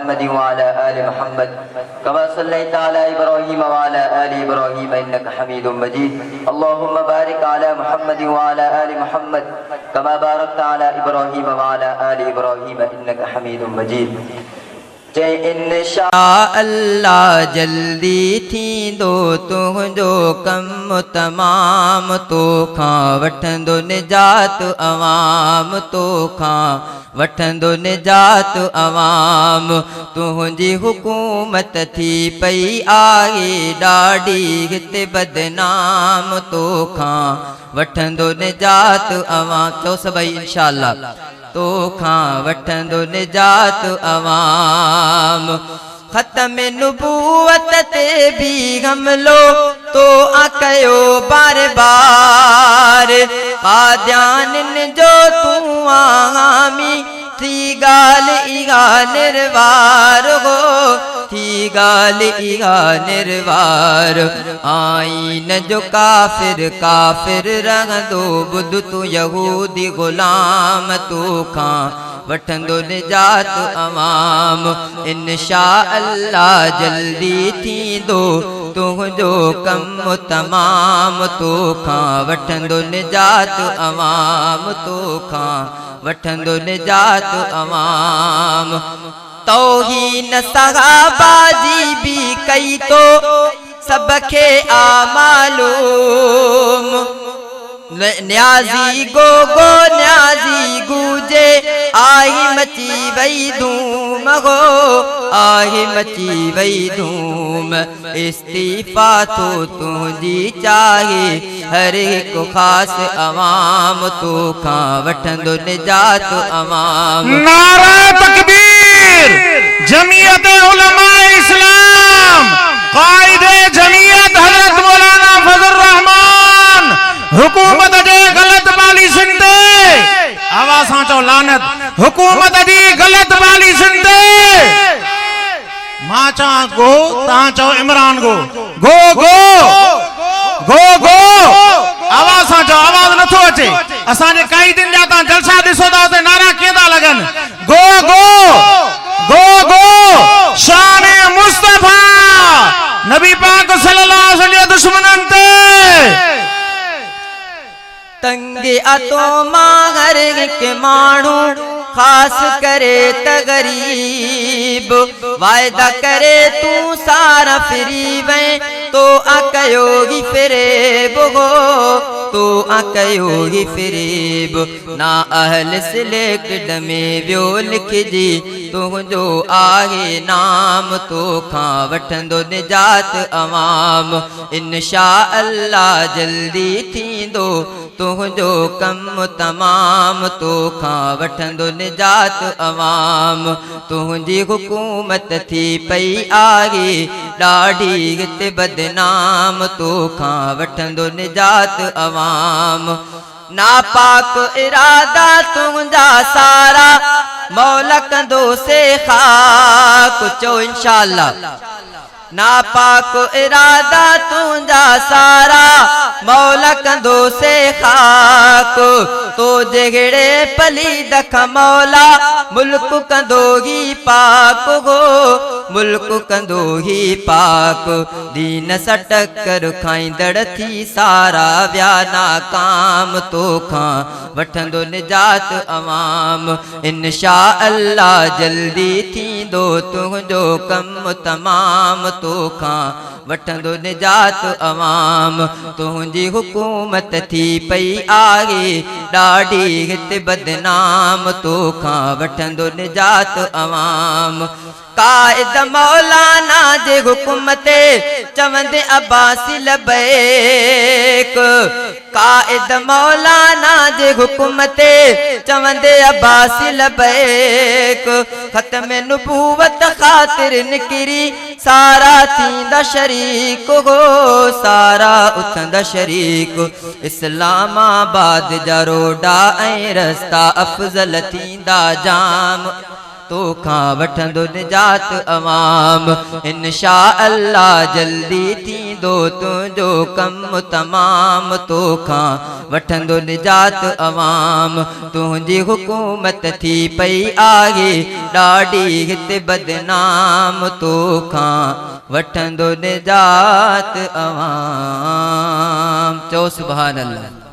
मुहम्मद व अला आलि मुहम्मद कमा सल्लैता अला इब्राहीम व अला आलि इब्राहीम इन्नका हमीदुम मजीद। अल्लाहुम्मा बारिक अला मुहम्मद व अला आलि मुहम्मद कमा बारकता अला इब्राहीम व अला आलि इब्राहीम इन्नका हमीदुम मजीद। जय इंशाअल्लाह जल्दी थींदो तुंहिंजो कम तमाम, तोखां वठंदो निजात अवाम, तोखां वठंदो निजात अवाम। तुंहिंजी हुकूमत थी पई आहे ॾाढी हिते बदनाम, तोखां वठंदो निजात अवाम। चओ सभई इंशाअल्लाह। तोखां वठंदो निजात अवाम। ख़त्म नुबूवत ते भी हमलो तो कयो बार बार, कादियानिन जो तू हामी थी गाल इहा निर्वार हो, थी गाल इहा निर्वार। आईन जो काफिर काफिर रहंदो बुध तू यहूदी गुलाम, तोखां वठंदो निजात अवाम। इंशाअल्लाह जल्दी थींदो तुंहिंजो कम तमाम, तोखां वठंदो निजात अवाम, तोखां वठंदो निजात अवाम। तौहीन सहाबाजी भी कई तो सबके आमालूम, न्याजी गो गो न्याजी गूजे आई मची वई धूम हो, आई मची वई धूम। इस्तीफा तो तुझी चाहे हर एक खास अवाम, तोखां वठंदो निजात अवाम। नारा तकबीर। जमीयत उलमा इस्लाम कायदे जमीयत हजरत मौलाना फजल रहमान हुकूमत जे गलत पॉलिसिन ते आवाज़ सां चओ लानत। हुकूमत जी गलत पॉलिसिन ते मां चवां गो, तव्हां चओ इमरान गो। गो गो गो गो आवाज़ सां चओ, आवाज़ नथो अचे। असांजे कई दिन जा तव्हां जलसा ॾिसो था उते नारा कीअं था लॻनि। गो गो गो गो शान मुस्तफा नबी पाक सल्लल्लाहु अलैहि वसल्लम दुश्मनन ते तंगे अतो मां हर एक माण्हू खास करे त गरीब, वायदा करे तू सारा फिरी वै तो कयो ही फिरेब हो, तो कयो ही फिरेब। ना अहल सिलेक्ट में वियो लिखजी तुंहिंजो आहे नाम, तोखां वठंदो निजात अवाम। इंशाअल्लाह जल्दी थींदो तुंहिंजो कम तमाम, तोखां वठंदो निजात अवाम। तुंहिंजी हुकूमत थी पई आहे ॾाढी हिते बदनाम, तोखां वठंदो निजात अवाम। नापाक इरादा तुंहिंजा सारा मौला कंदो से खाक, चओ इंशाअल्लाह। नापाक इरादा तुंहिंजा सारा मौला कंदो से खाक, तो जहिड़े पलीद खां मौला मुल्क कंदो ही पाक हो, मुल्क कंदो ही पाक। दीन सां टक्कर खाईंदड़ थी सारा विया नाकाम, तोखां वठंदो निजात अवाम। इंशाअल्लाह जल्दी थींदो तुंहिंजो कम तमाम, तोखां वठंदो निजात अवाम। तुंहिंजी हुकूमत थी पई आहे ॾाढी हिते बदनाम, तोखां वठंदो निजात अवाम। कायद मौलाना जे हुकुम ते चवंदे अब्बासी लबैक, कायद मौलाना जे हुकुम ते चवंदे अब्बासी लबैक। ख़त्म नुबूवत ख़ातिर निकिरी सारा थींदा शरीक हो, सारा उथंदा शरीक। इस्लामाबाद जा रोडा ऐं रस्ता अफ़ज़ल थींदा जाम, तो खां वठंदो निजात अवाम। इंशा अल्लाह जल्दी थींदो तुंहिंजो कम तमाम, तो खां वठंदो निजात अवाम। तुंहिंजी हुकूमत थी पई आहे ॾाढी हिते बदनाम, तो खां वठंदो निजात अवाम। चओ सुभान अल्लाह।